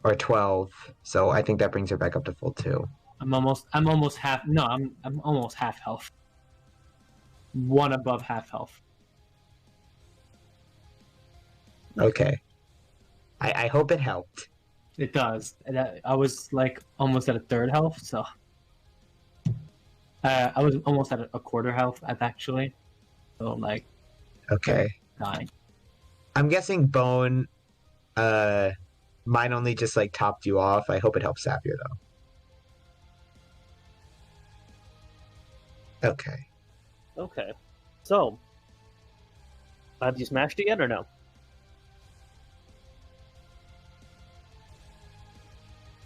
or 12. So I think that brings her back up to full 2. I'm almost half. No, I'm almost half health. One above half health. Okay. I hope it helped. It does. I was like almost at a third health, so I was almost at a quarter health actually. So like, Okay. 9. I'm guessing Bone, mine only just like topped you off. I hope it helps Sapphire though. Okay. Okay. So, have you smashed it yet or no?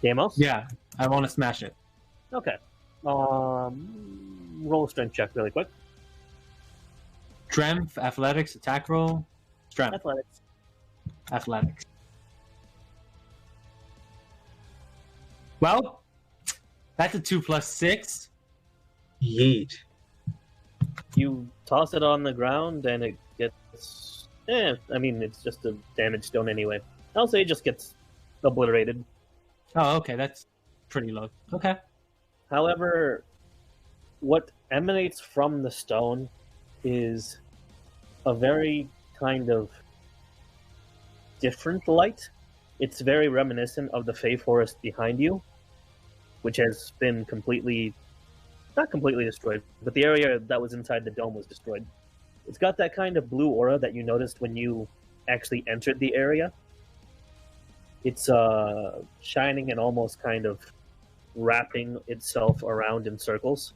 Damos? Yeah, I want to smash it. Okay. Roll a strength check really quick. Strength, athletics, attack roll, strength, athletics. Well, that's a 2 plus 6. Yeet. You toss it on the ground and it gets... I mean, it's just a damaged stone anyway. I'll say it just gets obliterated. Oh, okay, that's pretty low. Okay. However, what emanates from the stone is a very kind of different light. It's very reminiscent of the Fey Forest behind you, which has been not completely destroyed, but the area that was inside the dome was destroyed. It's got that kind of blue aura that you noticed when you actually entered the area. It's shining and almost kind of wrapping itself around in circles.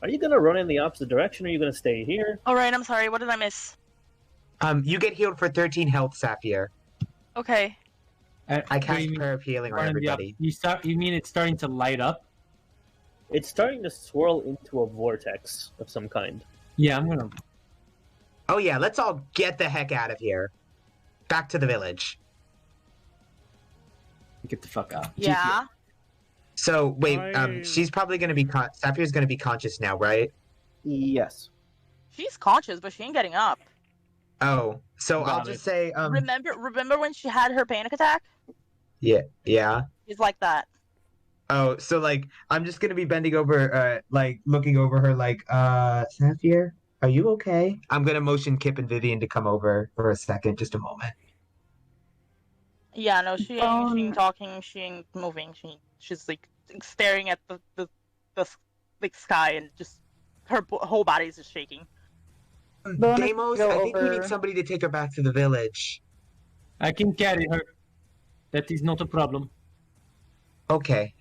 Are you going to run in the opposite direction, or are you going to stay here? All right, I'm sorry. What did I miss? You get healed for 13 health, Sapphire. Okay. I cast prayer of healing on everybody. You mean it's starting to light up? It's starting to swirl into a vortex of some kind. Yeah, I'm gonna... Oh yeah, let's all get the heck out of here. Back to the village. Get the fuck out. Yeah. So, wait, she's probably gonna be... Sapphire's gonna be conscious now, right? Yes. She's conscious, but she ain't getting up. Oh, so I'll just say... Remember when she had her panic attack? Yeah. She's like that. Oh, so, like, I'm just gonna be bending over, like, looking over her, like, Sapphire, are you okay? I'm gonna motion Kip and Vivian to come over for a second, just a moment. Yeah, no, she ain't talking, she ain't moving, she's, like, staring at the like, sky, and just, her whole body is just shaking. Deimos, I think we need somebody to take her back to the village. I can carry her. That is not a problem. Okay.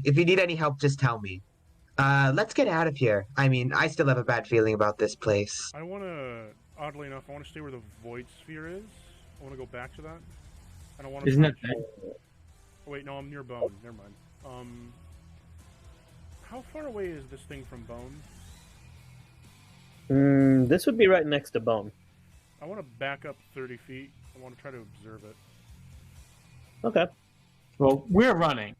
If you need any help, just tell me. Let's get out of here. I mean, I still have a bad feeling about this place. I want to, oddly enough, I want to stay where the void sphere is. I want to go back to that. I don't want to... Isn't that bad? Oh, wait, no, I'm near Bone. Never mind. How far away is this thing from Bone? This would be right next to Bone. I want to back up 30 feet. I want to try to observe it. Okay. Well, we're running.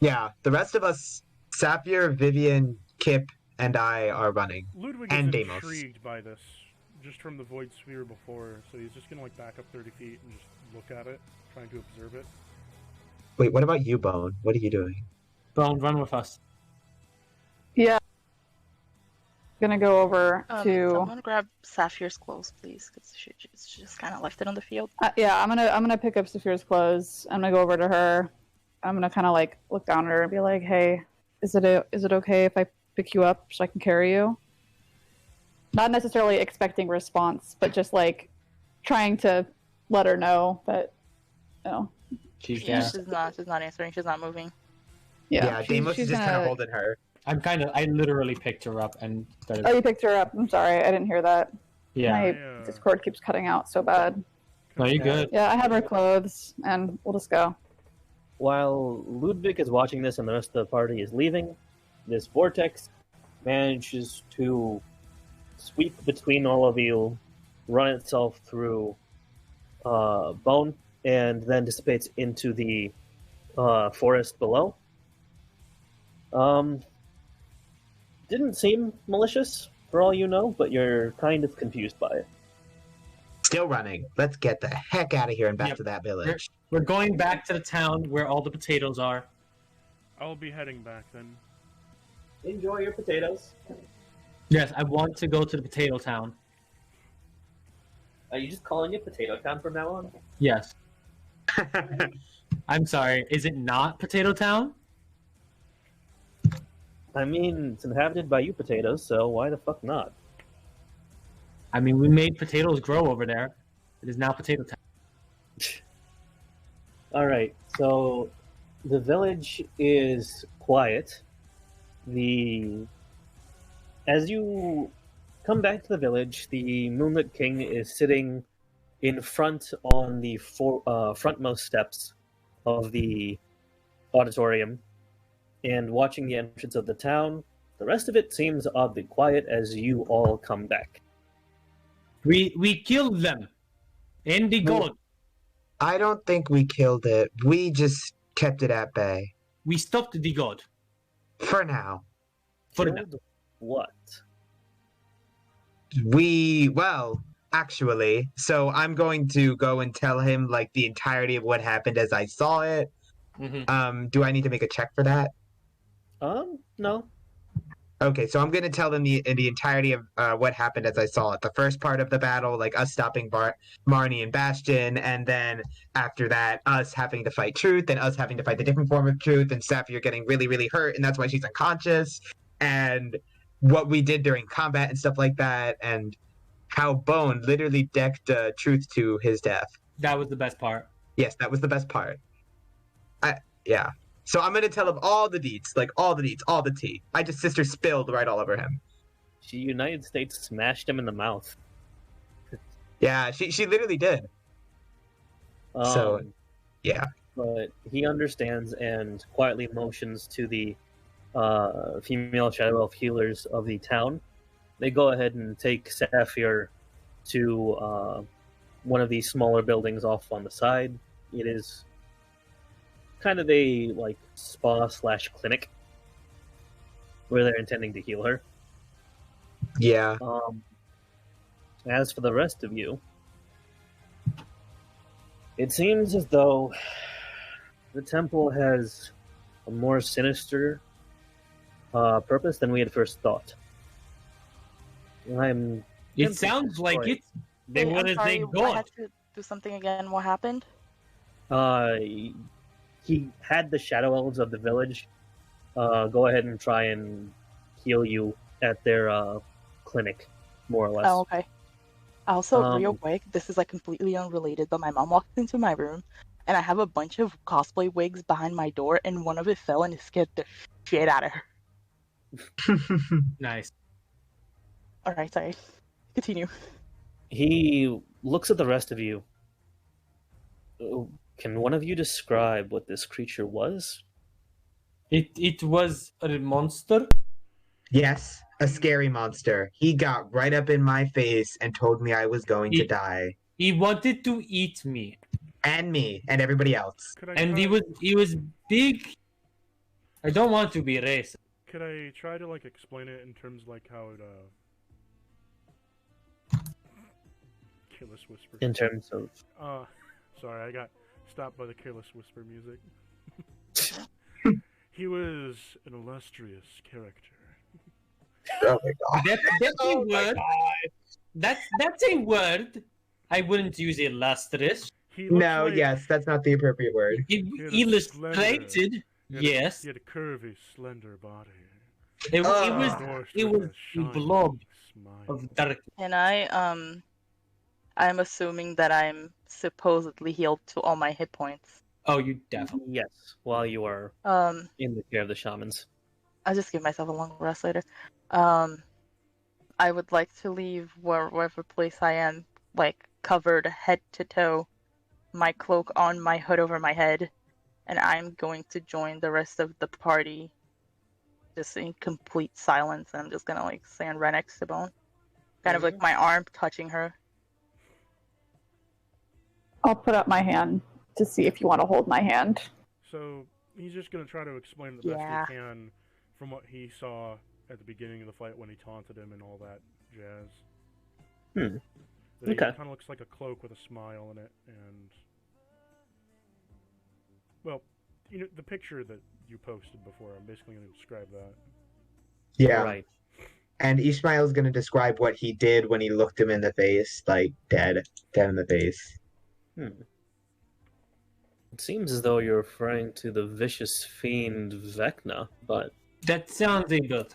Yeah, the rest of us, Sapphire, Vivian, Kip, and I are running. Ludwig and is Deimos. intrigued by this, just from the void sphere before, so he's just going to like back up 30 feet and just look at it, trying to observe it. Wait, what about you, Bone? What are you doing? Bone, run with us. Yeah. Gonna go over to... Someone grab Sapphire's clothes, please, because she just kind of left it on the field. Yeah, I'm gonna pick up Sapphire's clothes. I'm gonna go over to her. I'm gonna kind of like look down at her and be like, "Hey, is it okay if I pick you up so I can carry you?" Not necessarily expecting response, but just like trying to let her know that, you know. She's not answering. She's not moving. Yeah, Deimos is just kind of holding her. I literally picked her up and started... Oh, you picked her up. I'm sorry, I didn't hear that. Yeah. My Discord keeps cutting out so bad. No, you're good. Yeah, I have her clothes, and we'll just go. While Ludwig is watching this and the rest of the party is leaving, this vortex manages to sweep between all of you, run itself through Bone, and then dissipates into the forest below. Didn't seem malicious, for all you know, but you're kind of confused by it. Still running. Let's get the heck out of here and back to that village. We're going back to the town where all the potatoes are. I'll be heading back then. Enjoy your potatoes. Yes, I want to go to the potato town. Are you just calling it Potato Town from now on? Yes. I'm sorry. Is it not Potato Town? I mean, it's inhabited by you potatoes, so why the fuck not? I mean, we made potatoes grow over there. It is now Potato Town. Alright, so the village is quiet. As you come back to the village, the Moonlit King is sitting in front on the frontmost steps of the auditorium and watching the entrance of the town. The rest of it seems oddly quiet as you all come back. We killed them. In the Well- gold. I don't think we killed it. We just kept it at bay. We stopped the god. For now. For now. Killed what? Actually, so I'm going to go and tell him like the entirety of what happened as I saw it. Mm-hmm. Do I need to make a check for that? No. Okay, so I'm going to tell them the entirety of what happened as I saw it. The first part of the battle, like us stopping Marnie and Bastion, and then after that, us having to fight Truth, and us having to fight the different form of Truth, and Sapphire getting really, really hurt, and that's why she's unconscious, and what we did during combat and stuff like that, and how Bone literally decked Truth to his death. That was the best part. Yes, that was the best part. Yeah. So I'm gonna tell him all the deets, like all the deets, all the tea. I just sister spilled right all over him. The United States smashed him in the mouth. Yeah, she literally did. So, yeah. But he understands and quietly motions to the female Shadow Elf healers of the town. They go ahead and take Sapphire to one of these smaller buildings off on the side. It is kind of a like spa/clinic where they're intending to heal her. Yeah. As for the rest of you, it seems as though the temple has a more sinister purpose than we had first thought. It sounds like it. They Wait, want I'm to sorry, say I God. had to do something again. What happened? He had the Shadow Elves of the village go ahead and try and heal you at their clinic, more or less. Oh, okay. Also, real Um, quick, this is like completely unrelated, but my mom walked into my room, and I have a bunch of cosplay wigs behind my door, and one of it fell and it scared the shit out of her. Nice. All right, sorry. Continue. He looks at the rest of you. Can one of you describe what this creature was? It was a monster. Yes, a scary monster. He got right up in my face and told me I was going to He- die. He wanted to eat me, And me, and everybody else. Could I and try, he was big. I don't want to be racist. Could I try to like explain it in terms like how it Careless Whisper. In terms of Sorry, I got stopped by the Careless Whisper music. He was an illustrious character. Oh my god. That's a Oh my word. That's a word. I wouldn't use illustrious. He looked No, like, yes, that's not the appropriate word. It, had a illustrated. he had Yes. He had a curvy, slender body. It was Endorsed it with was a a shining blob smile. of dark. And I'm assuming that I'm supposedly healed to all my hit points. Oh, you definitely. yes, while you are Um, in the care of the shamans. I'll just give myself a long rest later. I would like to leave wherever place I am, like, covered head to toe, my cloak on, my hood over my head, and I'm going to join the rest of the party just in complete silence, and I'm just gonna, like, stand right next to Bone. Kind of like my arm touching her. I'll put up my hand to see if you want to hold my hand. So he's just gonna try to explain the best Yeah. he can from what he saw at the beginning of the fight when he taunted him and all that jazz. Hmm. That Okay. It kind of looks like a cloak with a smile in it, and Well, the picture that you posted before. I'm basically going to describe that. Yeah. Right. And Ishmael's going to describe what he did when he looked him in the face, like dead in the face. It seems as though you're referring to the vicious fiend Vecna, but That sounds a bit.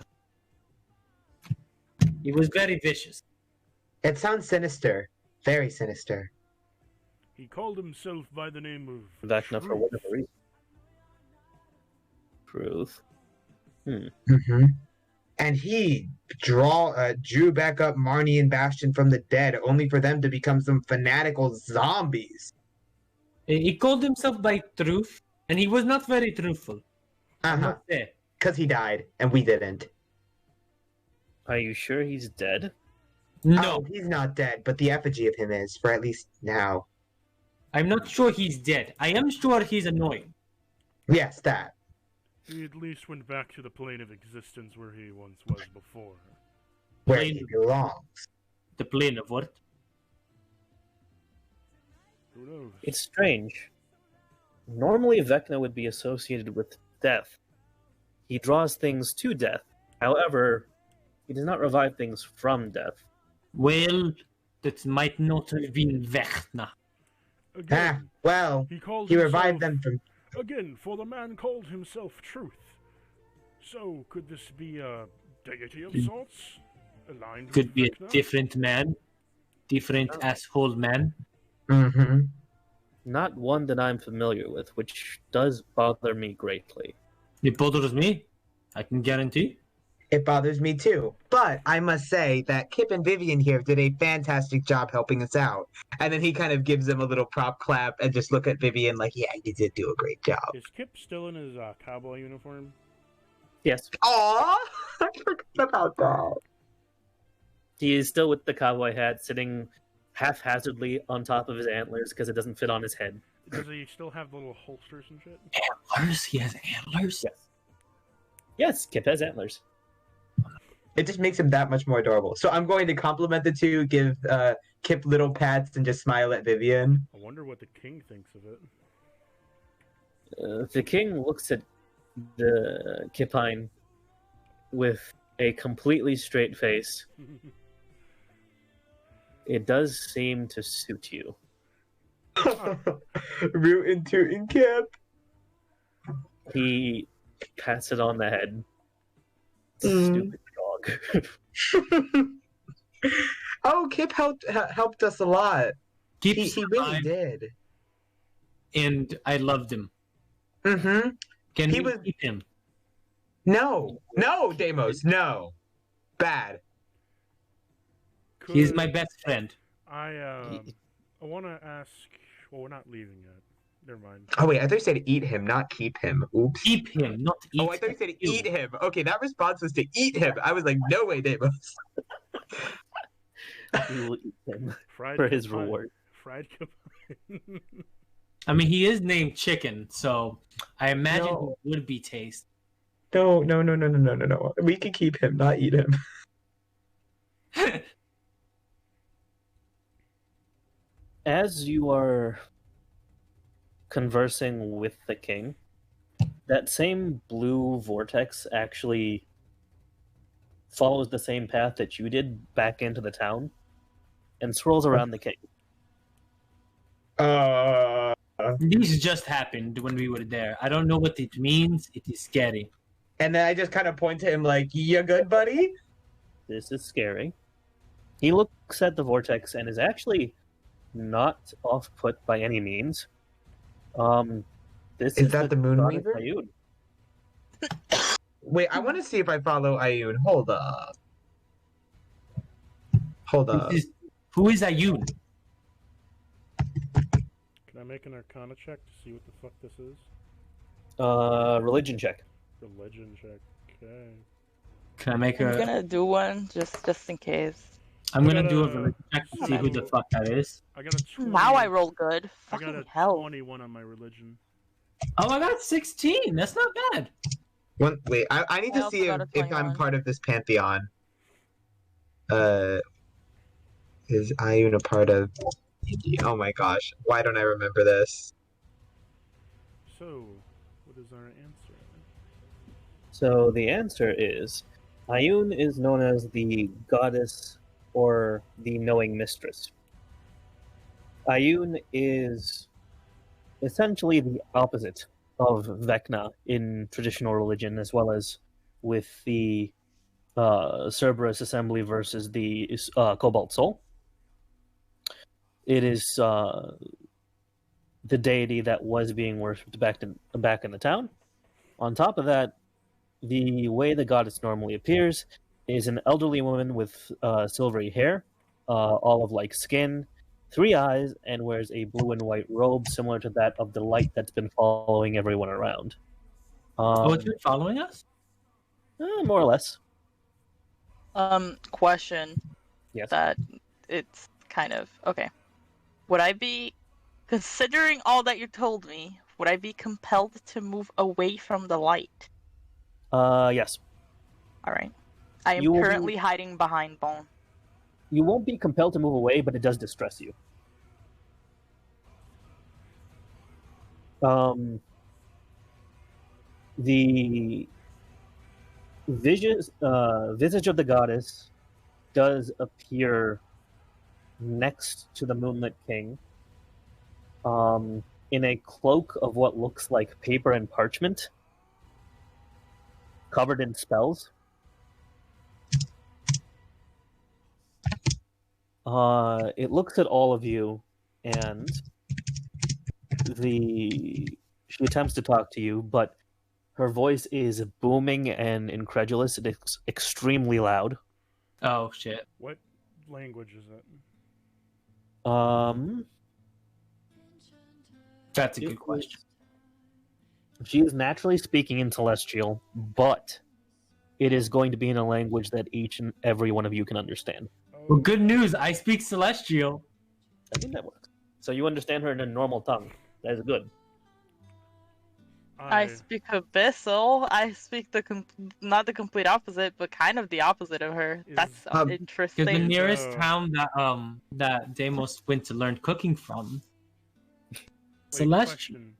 He was very vicious. It sounds sinister. Very sinister. He called himself by the name of Vecna for Truth. whatever reason. Truth. Mm-hmm. And he drew back up Marnie and Bastion from the dead, only for them to become some fanatical zombies. He called himself by truth, and he was not very truthful. I Uh-huh. must say. Because he died, and we didn't. Are you sure he's dead? No, Oh, he's not dead, but the effigy of him is, for at least now. I'm not sure he's dead. I am sure he's annoying. Yes, that. He at least went back to the plane of existence where he once was before. Where Plane- he belongs. The plane of what? Who knows? It's strange. Normally, Vecna would be associated with death. He draws things to death. However, he does not revive things from death. Well, that might not have been Vecna. Again, Well, he revived them from... Again, for the man called himself Truth. So, could this be a deity of sorts? Aligned Could with be a Vecna? different man. Different asshole man. Mm-hmm. Not one that I'm familiar with, which does bother me greatly. It bothers me. I can guarantee. It bothers me too. But I must say that Kip and Vivian here did a fantastic job helping us out. And then he kind of gives them a little prop clap and just look at Vivian like, yeah, you did do a great job. Is Kip still in his cowboy uniform? Yes, Aww! I forgot about that. he is still with the cowboy hat, sitting haphazardly on top of his antlers because it doesn't fit on his head. Does he still have the little holsters and shit? Antlers? He has antlers? Yes. Yes, Kip has antlers. It just makes him that much more adorable. So I'm going to compliment the two, give Kip little pats, and just smile at Vivian. I wonder what the king thinks of it. The king looks at the Kipine with a completely straight face. It does seem to suit you. Rootin' tootin' Kip. He pats it on the head. Mm. Stupid dog. Oh, Kip helped us a lot. Keep He really did. And I loved him. Mm-hmm. Can He we was- keep him? No, Deimos, no. Bad. He's my best friend. I want to ask. Well, we're not leaving yet. Never mind. Oh wait, I thought you said eat him, not keep him. Oops. Keep him, not eat Oh, I thought you said him. eat him. Okay, that response was to eat him. I was like, no way, Deimos. You will eat him Fried for his Capone. reward. Fried Capone. I mean, he is named Chicken, so I imagine No. he would be taste. No. We can keep him, not eat him. As you are conversing with the king, that same blue vortex actually follows the same path that you did back into the town and swirls around the king. This just happened when we were there. I don't know what it means. It is scary. And then I just kind of point to him like, you good, buddy? This is scary. He looks at the vortex and is actually not off-put by any means. This Is that the goddess Moonweaver? Ayun. Wait, I want to see if I follow Ayun. Hold up. Who is Ayun? Can I make an Arcana check to see what the fuck this is? Religion check. Religion check. Okay. Can I make I'm a? gonna do one just in case. I'm gonna I do a gotta- religion check to see who the fuck that is. I got a 20. Now I roll good. I got a Fucking hell. 21 on my religion. Oh, I got 16. That's not bad. Wait, I need I to also see got if a I'm 21. part of this pantheon. Is Ayun a part of... Oh my gosh, why don't I remember this? So, what is our answer? So the answer is Ayun is known as the goddess or the knowing mistress. Ayun is essentially the opposite of Vecna in traditional religion, as well as with the Cerberus Assembly versus the Cobalt Soul. It is the deity that was being worshipped back in the town. On top of that, the way the goddess normally appears is an elderly woman with silvery hair, olive-like skin, 3 eyes, and wears a blue and white robe similar to that of the light that's been following everyone around. It's been following us? More or less. Question. Yes. That it's kind of okay. Would I be, considering all that you told me, would I be compelled to move away from the light? Yes. All right. I am You will currently be- hiding behind Bone. You won't be compelled to move away, but it does distress you. The visage of the goddess does appear next to the Moonlit King, in a cloak of what looks like paper and parchment, covered in spells. It looks at all of you, and she attempts to talk to you, but her voice is booming and incredulous. It's extremely loud. Oh, shit. What language is it? That's a good question. She is naturally speaking in Celestial, but it is going to be in a language that each and every one of you can understand. Well, good news. I speak Celestial. I think that works. So you understand her in a normal tongue. That is good. I speak Abyssal. I speak not the complete opposite, but kind of the opposite of her. That's interesting. Because the nearest town that Deimos went to learn cooking from. Celestial. Question.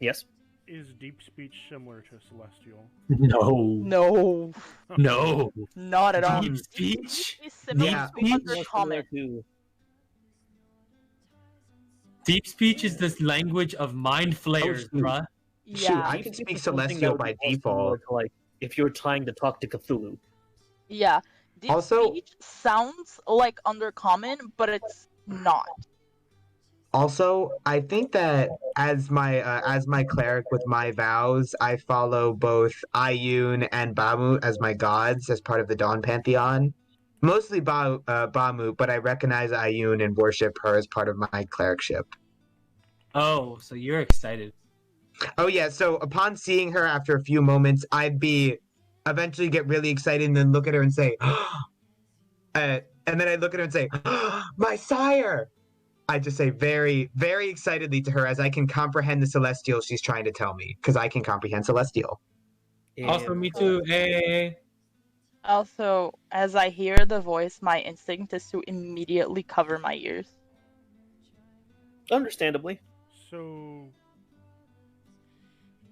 Yes. Is deep speech similar to Celestial? No. No. No. Not at all. Deep speech? It's similar Yeah. to other common. Deep speech is this language of mind flayers, bruh. Shoot, Yeah. I can speak Celestial by default. Like if you're trying to talk to Cthulhu. Yeah. Deep Also- speech sounds like undercommon, but it's not. Also, I think that as my cleric with my vows, I follow both Ayun and Bamut as my gods as part of the Dawn Pantheon. Mostly Bamut, but I recognize Ayun and worship her as part of my clericship. Oh, so you're excited. Oh yeah, so upon seeing her after a few moments, I'd be eventually get really excited and then look at her and say, and then I'd look at her and say, my sire! I just say very, very excitedly to her as I can comprehend the Celestial she's trying to tell me, because I can comprehend Celestial. Also, me too. Hey. Also, as I hear the voice, my instinct is to immediately cover my ears. Understandably. So,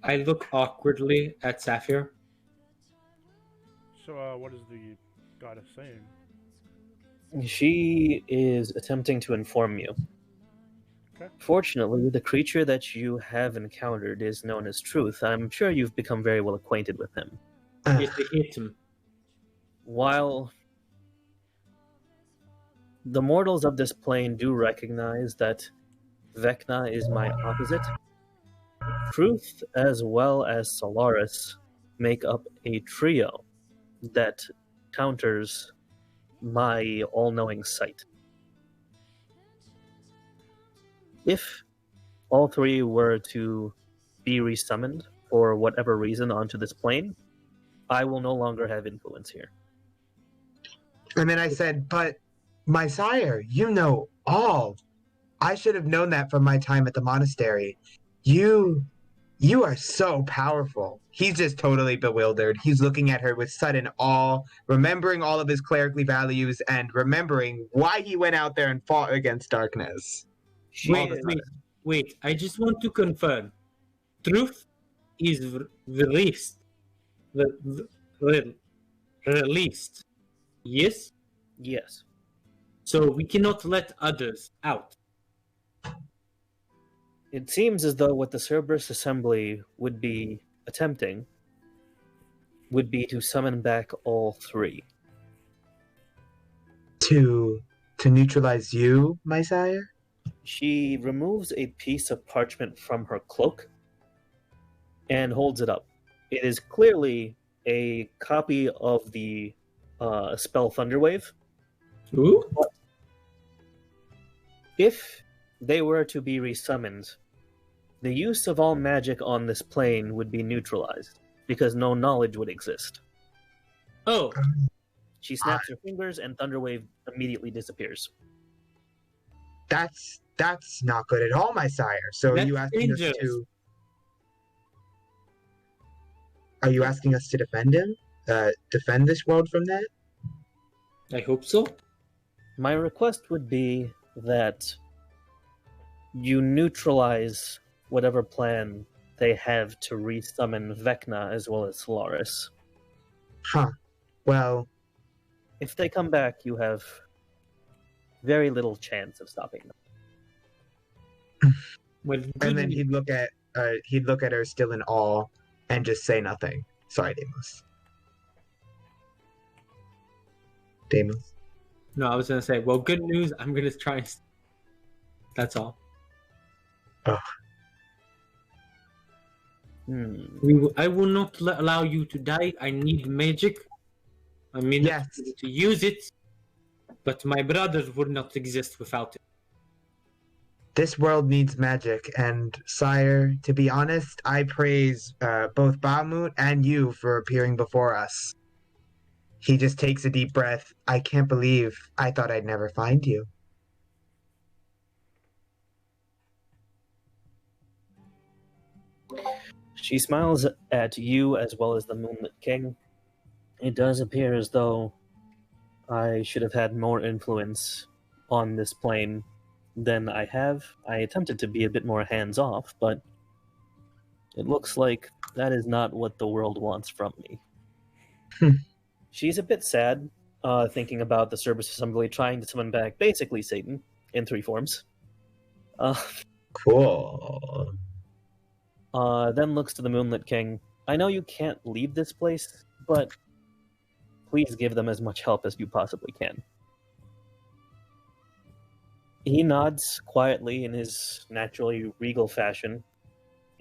I look awkwardly at Sapphire. so what is the goddess saying? She is attempting to inform you. Okay. Fortunately, the creature that you have encountered is known as Truth. I'm sure you've become very well acquainted with him. Yes, they hit him. While the mortals of this plane do recognize that Vecna is my opposite, Truth as well as Solaris make up a trio that counters my all-knowing sight. If all three were to be resummoned for whatever reason onto this plane, I will no longer have influence here. And then I said, but my sire, you know all. I should have known that from my time at the monastery. You are so powerful. He's just totally bewildered. He's looking at her with sudden awe, remembering all of his clerically values and remembering why he went out there and fought against darkness. Wait. I just want to confirm. truth is released. Released. Yes? Yes. So we cannot let others out. It seems as though what the Cerberus Assembly would be attempting would be to summon back all three. To neutralize you, my sire? She removes a piece of parchment from her cloak and holds it up. It is clearly a copy of the spell Thunderwave. Ooh? But if they were to be resummoned, the use of all magic on this plane would be neutralized, because no knowledge would exist. Oh, She snaps her fingers, and Thunderwave immediately disappears. That's not good at all, my sire. So are That's you asking us dangerous. to? Are you asking us to defend him? Defend this world from that? I hope so. My request would be that you neutralize whatever plan they have to resummon Vecna as well as Solaris. Huh. Well, If they come back, you have very little chance of stopping them. Well, and then he'd look at her still in awe and just say nothing. Sorry, Deimos. Deimos. No, I was gonna say, well, good news. I'm gonna try. That's all. I will not allow you to die. I need magic. I mean, Yes. to use it, but my brothers would not exist without it. This world needs magic, and sire, to be honest, I praise both Bahamut and you for appearing before us. He just takes a deep breath. I can't believe I thought I'd never find you. She smiles at you as well as the Moonlit King. It does appear as though I should have had more influence on this plane than I have. I attempted to be a bit more hands-off, but it looks like that is not what the world wants from me. She's a bit sad, thinking about the Cerberus Assembly trying to summon back basically Satan in 3 forms. Cool. Then looks to the Moonlit King. I know you can't leave this place, but please give them as much help as you possibly can. He nods quietly in his naturally regal fashion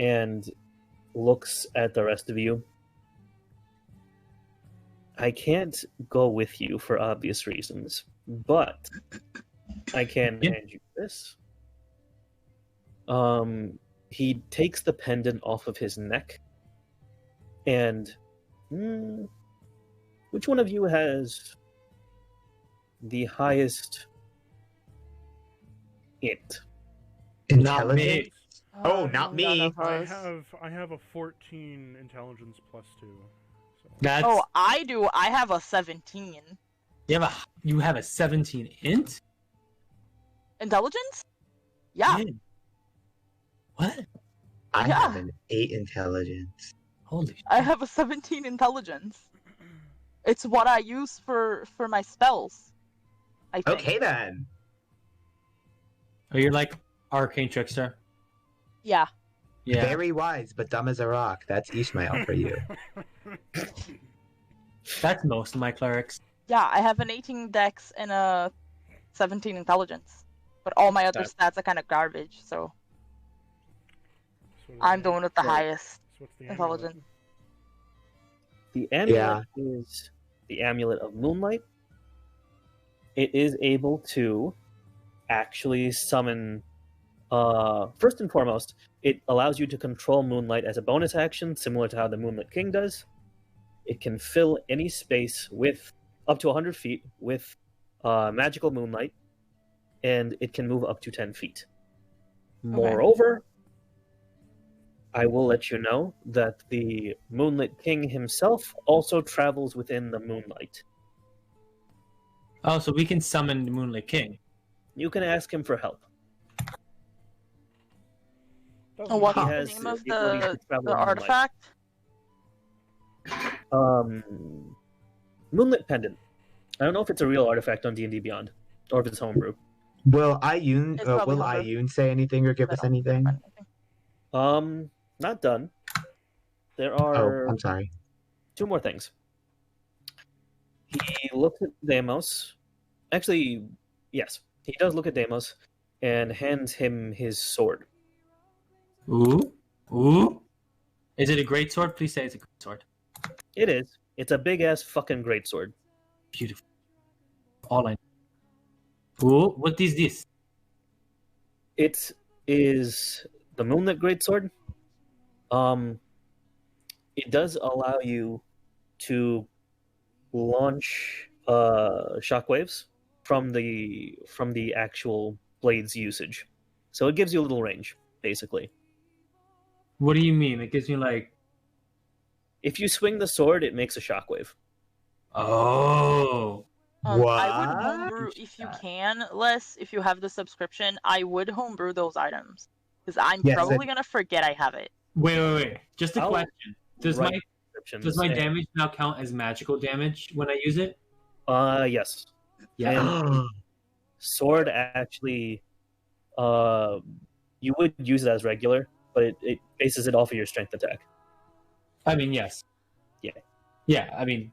and looks at the rest of you. I can't go with you for obvious reasons, but I can hand you this. He takes the pendant off of his neck, and which one of you has the highest int? Intelligence? Oh, not None me. of us. I have a 14 intelligence plus 2. So. That's Oh, I do. I have a 17. you have a 17 int. Intelligence? Yeah. Man. What? I Yeah. have an 8 intelligence. Holy shit. I have a 17 intelligence. It's what I use for my spells. I think. Okay then. Oh, you're like arcane trickster. Yeah. Yeah. Very wise, but dumb as a rock. That's Ishmael for you. That's most of my clerics. Yeah, I have an 18 dex and a 17 intelligence. But all my other stats are kind of garbage, so I'm the one with the highest So what's the intelligence. The amulet is the amulet of moonlight. It is able to actually summon. First and foremost, it allows you to control moonlight as a bonus action, similar to how the Moonlit King does. It can fill any space with up to 100 feet with magical moonlight, and it can move up to 10 feet. Moreover, I will let you know that the Moonlit King himself also travels within the moonlight. Oh, so we can summon the Moonlit King. You can ask him for help. Doesn't What's matter. the has name of the ability to the travel in moonlight. artifact? Moonlit Pendant. I don't know if it's a real artifact on D&D Beyond, or if it's homebrew. Will Iyun It's probably will homebrew. Iyun say anything or give I us don't anything? find anything. Not done. There Oh, are I'm sorry. 2 more things. He looks at Deimos. Actually, yes, he does look at Deimos and hands him his sword. Ooh. Ooh. Is it a great sword? Please say it's a great sword. It is. It's a big ass fucking greatsword. Beautiful. All I know. Ooh, what is this? It is the Moonlit Greatsword. It does allow you to launch shockwaves from the actual blade's usage. So it gives you a little range, basically. What do you mean? It gives me like, If you swing the sword, it makes a shockwave. oh. I would What? homebrew if you can, Les. If you have the subscription, I would homebrew those items because I'm Yes, probably gonna forget I have it. Wait. Just a I'll question. Does write my descriptions my and- damage now count as magical damage when I use it? Yes. Yeah. And sword actually, you would use it as regular, but it bases it off of your strength attack. I mean, yes. Yeah. Yeah, I mean,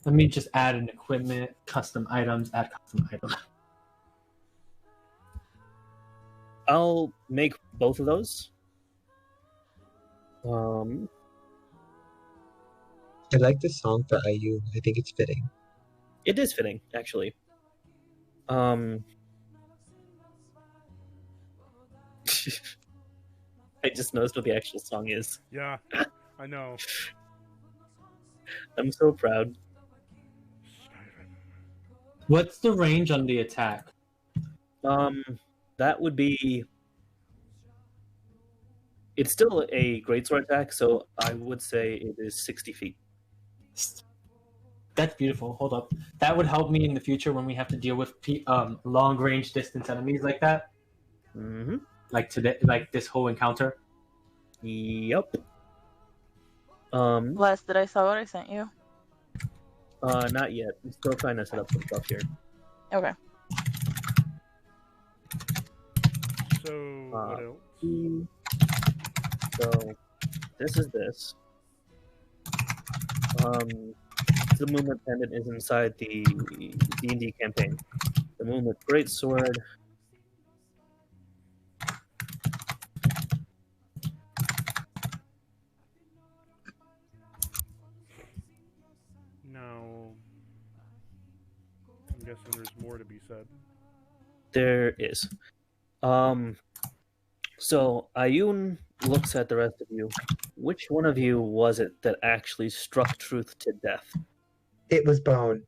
let me just add an equipment, custom items, add custom item. I'll make both of those. I like this song for Iyun. I think it's fitting. It is fitting, actually. I just noticed what the actual song is. Yeah, I know. I'm so proud. What's the range on the attack? That would be. It's still a greatsword attack, so I would say it is 60 feet. That's beautiful. Hold up. That would help me in the future when we have to deal with long range distance enemies like that. Mm-hmm. Like today, like this whole encounter. Yep. Les, did I saw what I sent you? Not yet. I'm still trying to set up some stuff here. Okay. So, what else? So, this is this. The Moonlit Pendant is inside the D&D campaign. The Moonlit Greatsword. Now, I'm guessing there's more to be said. There is. So Iyun looks at the rest of you. Which one of you was it that actually struck Truth to death? It was Bone.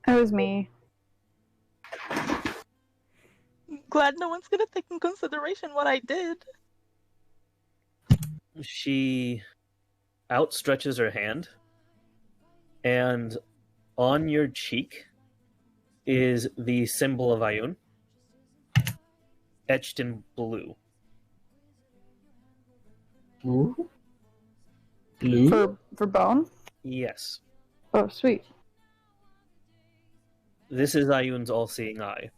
It was me. Glad no one's gonna take in consideration what I did. She outstretches her hand, and on your cheek is the symbol of Iyun, etched in blue. Ooh. Blue? For Bone? Yes. Oh, sweet. This is Iyun's all-seeing eye.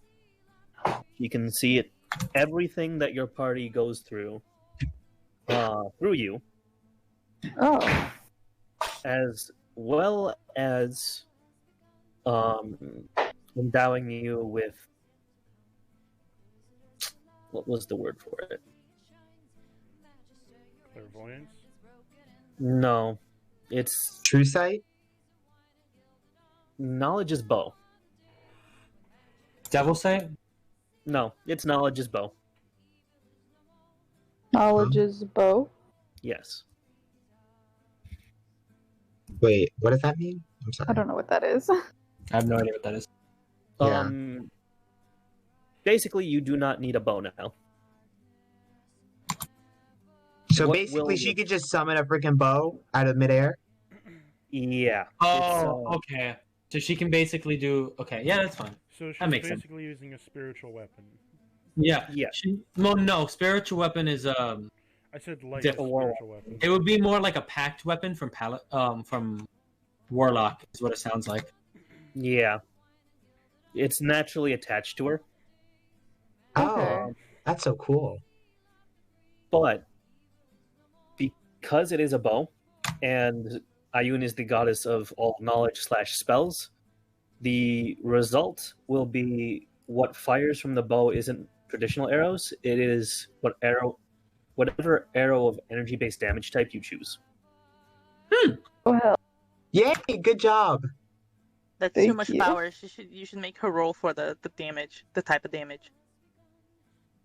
You can see it, everything that your party goes through you, Oh. as well as endowing you with, what was the word for it? Clairvoyance? No, it's True Sight? knowledge is bow. Devil sight? No, it's knowledge is bow. Knowledge is bow. Yes. Wait, what does that mean? I'm I sorry. don't know what that is. I have no idea what that is. Yeah. Basically, you do not need a bow now. So What basically, will she you- could just summon a freaking bow out of midair. Yeah. Oh, It's, okay. So she can basically do. Okay, yeah, that's fine. So she's That makes sense. basically using a spiritual weapon. Yeah. Yeah. Well, no, spiritual weapon is I said light Dip- spiritual weapon. It would be more like a packed weapon from Warlock, is what it sounds like. Yeah. It's naturally attached to her, Oh, that's so cool. but because it is a bow, and Ayun is the goddess of all knowledge/spells, the result will be what fires from the bow isn't traditional arrows. It is whatever arrow of energy-based damage type you choose. Oh hell. Yay, good job. That's Thank too much you. power. You should make her roll for the damage, the type of damage.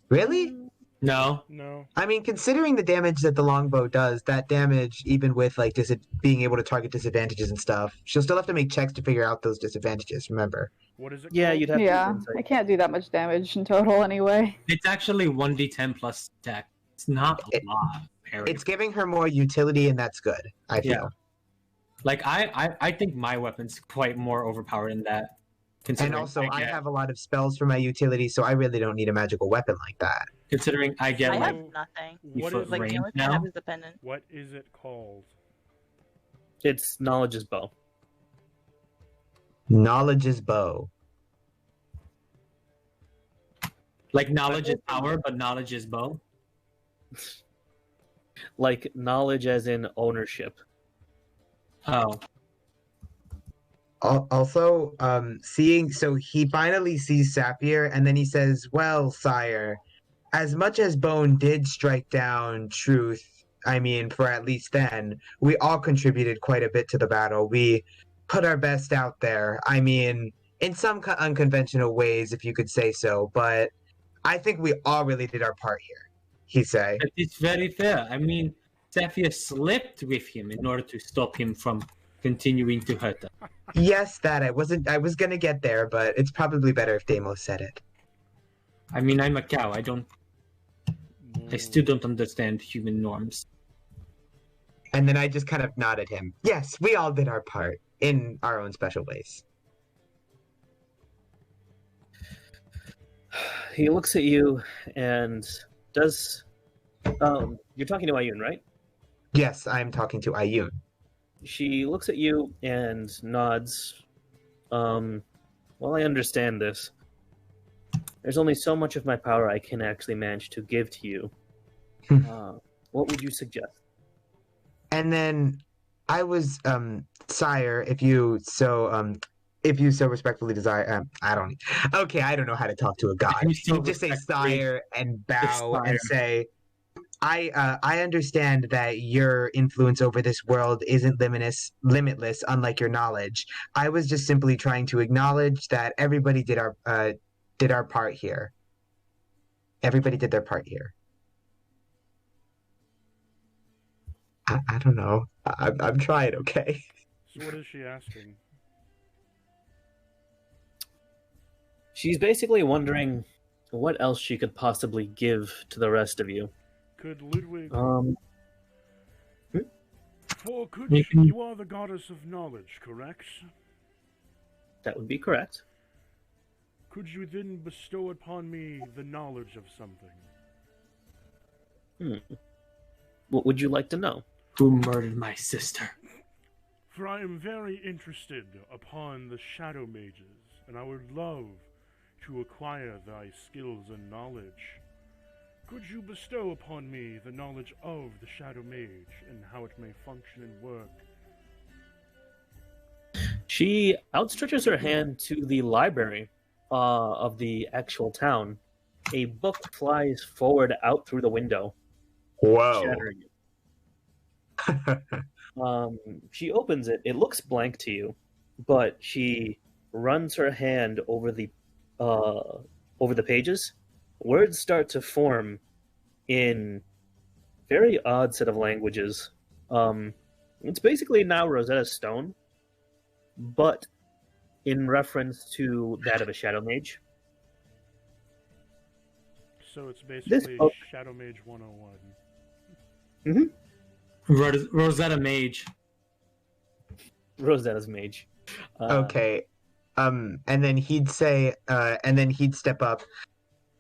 Really? No. No. I mean, considering the damage that the longbow does, that damage, even with like being able to target disadvantages and stuff, she'll still have to make checks to figure out those disadvantages. Remember? What is it Yeah, called? you'd have to Yeah, use insight. I can't do that much damage in total anyway. It's actually 1d10 plus deck. It's not a lot. Parry. It's giving her more utility, and that's good. I feel. Yeah. Like I think my weapon's quite more overpowered than that. And Considering also, I get- have a lot of spells for my utility, so I really don't need a magical weapon like that. Considering I get I like have nothing. What foot is Like range the only thing I now. have is dependent. What is it called? It's knowledge's bow. Knowledge's bow. Like knowledge is power, but knowledge is bow. Like knowledge as in ownership. Oh, Also, so he finally sees Sapphire, and then he says, "Well, sire, as much as Bone did strike down Truth, I mean, for at least then, we all contributed quite a bit to the battle. We put our best out there. I mean, in some unconventional ways, if you could say so, but I think we all really did our part here," he say. it's very fair. I mean, Sapphire slipped with him in order to stop him from continuing to hurt them. Yes, that I was gonna get there, but it's probably better if Deimos said it. I mean, I'm a cow. I still don't understand human norms. And then I just kind of nodded him. Yes, we all did our part in our own special ways. He looks at you and does. You're talking to Ayun, right? Yes, I'm talking to Ayun. She looks at you and nods. Well, I understand this. There's only so much of my power I can actually manage to give to you. What would you suggest? And then I was, sire, if you so respectfully desire, I don't know how to talk to a god. You so You just say respectfully sire and bow and aspire. say, I understand that your influence over this world isn't limitless, unlike your knowledge. I was just simply trying to acknowledge that everybody did our part here. Everybody did their part here. I don't know. I'm trying, okay? So what is she asking? She's basically wondering what else she could possibly give to the rest of you. Could Ludwig... For could You can- you are the goddess of knowledge, correct? That would be correct. Could you then bestow upon me the knowledge of something? What would you like to know? Who murdered my sister? For I am very interested upon the shadow mages, and I would love to acquire thy skills and knowledge. Could you bestow upon me the knowledge of the shadow mage and how it may function and work? She outstretches her hand to the library of the actual town. A book flies forward out through the window, shattering it. She opens it. It looks blank to you, but she runs her hand over the pages. Words start to form in very odd set of languages. It's basically now Rosetta Stone, but in reference to that of a Shadow Mage. So it's basically book- Shadow Mage 101. Rosetta Mage. Rosetta's Mage. Okay. And then he'd say, and then he'd step up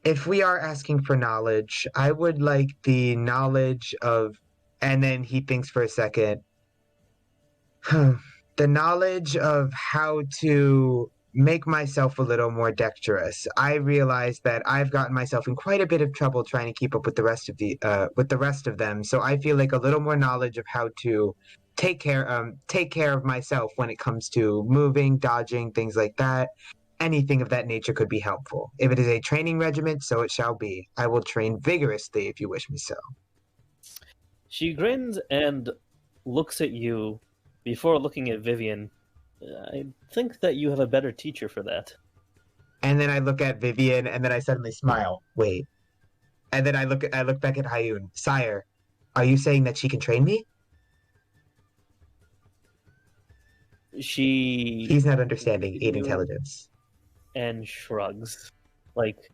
if we are asking for knowledge, I would like the knowledge of, and then he thinks for a second, the knowledge of how to make myself a little more dexterous. I realize that I've gotten myself in quite a bit of trouble trying to keep up with the rest of them. So I feel like a little more knowledge of how to take care of myself when it comes to moving, dodging, things like that. Anything of that nature could be helpful. If it is a training regiment, so it shall be. I will train vigorously if you wish me so. She grins and looks at you before looking at Vivian. I think that you have a better teacher for that. And then I look at Vivian, and then I suddenly smile. Wait. And then I look back at Hayun. Sire, are you saying that she can train me? He's not understanding 8 intelligence. And shrugs. Like,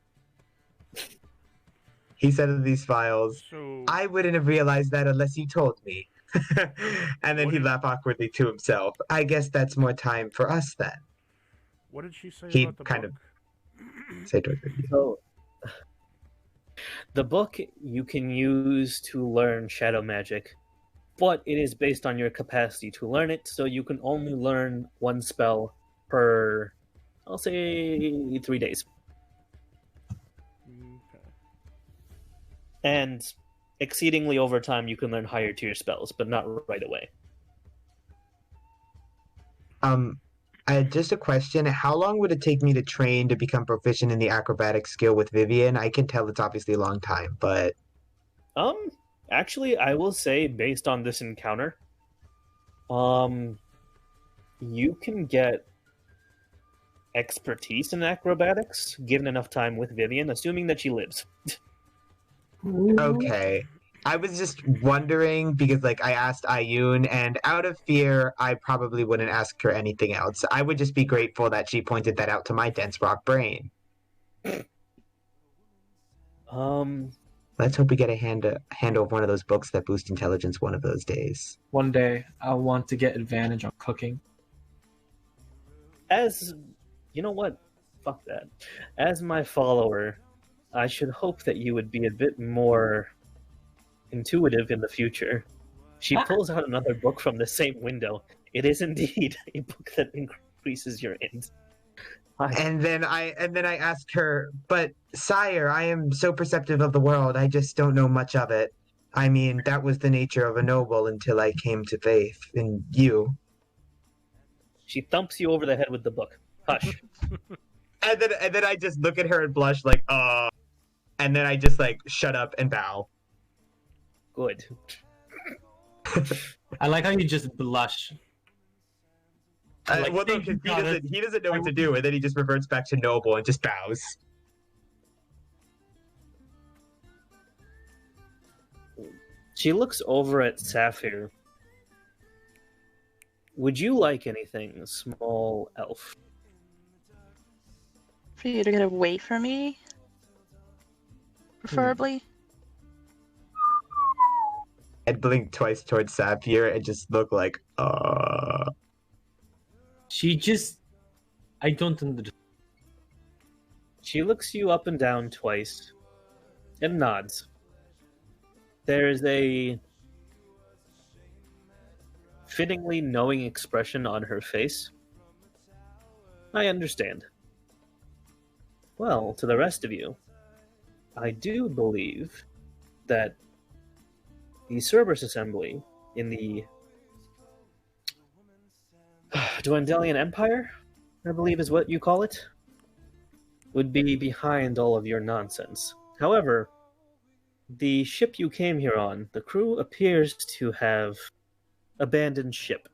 he said in these files, So, I wouldn't have realized that unless you told me. And then he laughed awkwardly to himself. I guess that's more time for us then. what did she say He about the kind book? Said towards Vivian. so the book you can use to learn shadow magic, but it is based on your capacity to learn it, so you can only learn one spell per, I'll say, 3 days. Okay. And exceedingly over time, you can learn higher tier spells, but not right away. Just a question. How long would it take me to train to become proficient in the acrobatic skill with Vivian? I can tell it's obviously a long time, but... Actually, I will say, based on this encounter, you can get expertise in acrobatics given enough time with Vivian, assuming that she lives. Okay. I was just wondering because, like, I asked Ayun, and out of fear, I probably wouldn't ask her anything else. I would just be grateful that she pointed that out to my dense rock brain. Let's hope we get a handle of one of those books that boost intelligence one of those days. One day, I want to get advantage on cooking. As, you know what? Fuck that. As my follower, I should hope that you would be a bit more intuitive in the future. She pulls out another book from the same window. It is indeed a book that increases your int. And then I ask her, but sire, I am so perceptive of the world, I just don't know much of it. I mean, that was the nature of a noble until I came to faith in you. She thumps you over the head with the book. Hush. And then I just look at her and blush like, and then I just like shut up and bow. Good. I like how you just blush. Like, Well, no, because he doesn't know what to do, and then he just reverts back to noble and just bows. She looks over at Sapphire. Would you like anything, small elf? For you to get away from me? Preferably? I'd blink twice towards Sapphire and just look like, She just... I don't understand. She looks you up and down twice and nods. There's a fittingly knowing expression on her face. I understand. Well, to the rest of you, I do believe that the Cerberus Assembly in the Dwendalian Empire, I believe is what you call it, would be behind all of your nonsense. However, the ship you came here on, the crew appears to have abandoned ship.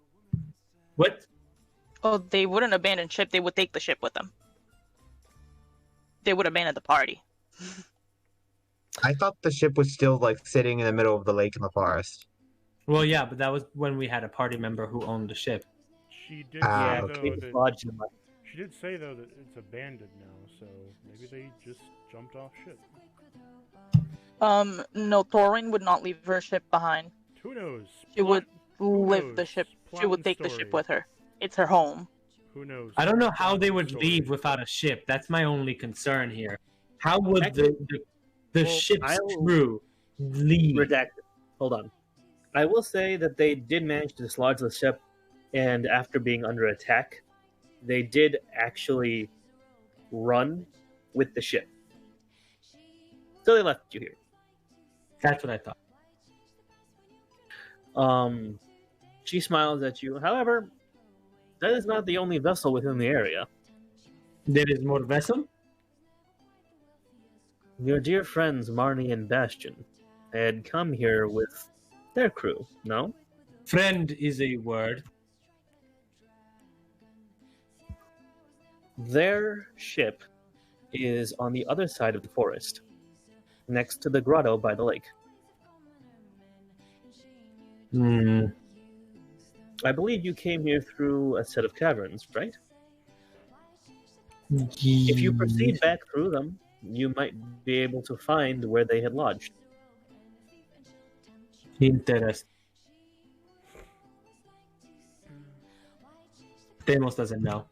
What? Oh, they wouldn't abandon ship, they would take the ship with them. They would abandon the party. I thought the ship was still like sitting in the middle of the lake in the forest. Well, yeah, but that was when we had a party member who owned the ship. She did Ah, say, okay. though, that, Lodged in my- she did say, though, that it's abandoned now, so maybe they just jumped off ship. No, Thorin would not leave her ship behind. Who knows? She would Who live the knows? ship. Plot She would and take the story. ship with her. It's her home. Who knows? I don't know how Plot they and would story. leave without a ship. That's my only concern here. How would the Well, ship's I'll- crew leave? Redacted. Hold on. I will say that they did manage to dislodge the ship, and after being under attack, they did actually run with the ship. So they left you here. That's what I thought. She smiles at you. However, that is not the only vessel within the area. There is more vessel? Your dear friends Marnie and Bastion had come here with their crew, no? Friend is a word. Their ship is on the other side of the forest, next to the grotto by the lake. Hmm. I believe you came here through a set of caverns, right? If you proceed back through them, you might be able to find where they had lodged. Interesting. Deimos doesn't know.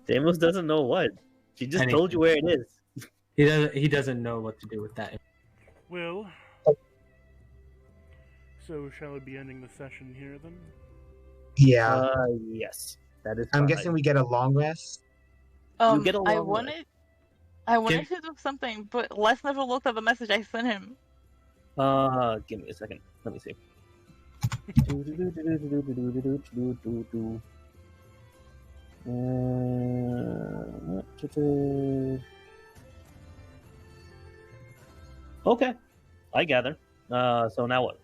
Deimos doesn't know what. She just told you where it is. He doesn't know what to do with that. Well, so shall we be ending the session here then? Yeah. Yes. That is I'm fine. guessing we get a long rest. You get a I long wanted, rest. to do something, but Les never looked at the message I sent him. Give me a second. Let me see. Okay, I gather. So now what?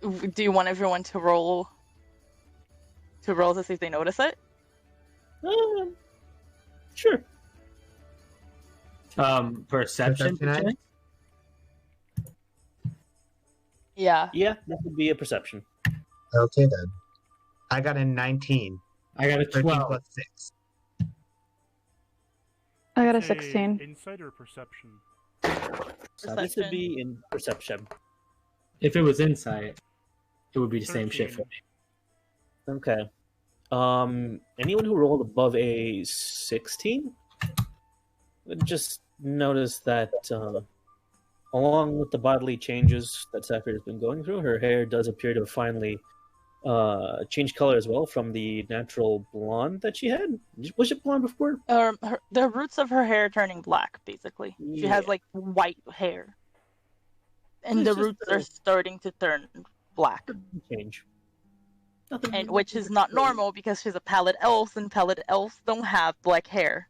Do you want everyone to roll to see if they notice it? Sure. Perception Perception, check? Yeah. Yeah, that would be a perception. Okay then. I got a 19. I got a 13 12. plus 6. I got a Say 16. Insight or perception? This would be in perception. If it was insight, it would be the same shit for 13. me. Okay. Anyone who rolled above a 16 would just notice that along with the bodily changes that Sapphire has been going through, her hair does appear to have finally changed color as well from the natural blonde that she had. Was it blonde before? The roots of her hair turning black, basically. She has Yeah. like white hair, and It's the just roots a- are starting to turn black, Change. Nothing. and which is not normal because she's a pallid elf, and pallid elves don't have black hair.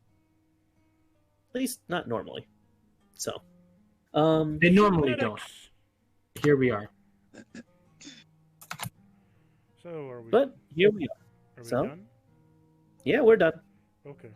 At least not normally. So, They normally don't. Genetics. Here we are. So are we? but here we are. Are we so? done? Yeah, we're done. Okay.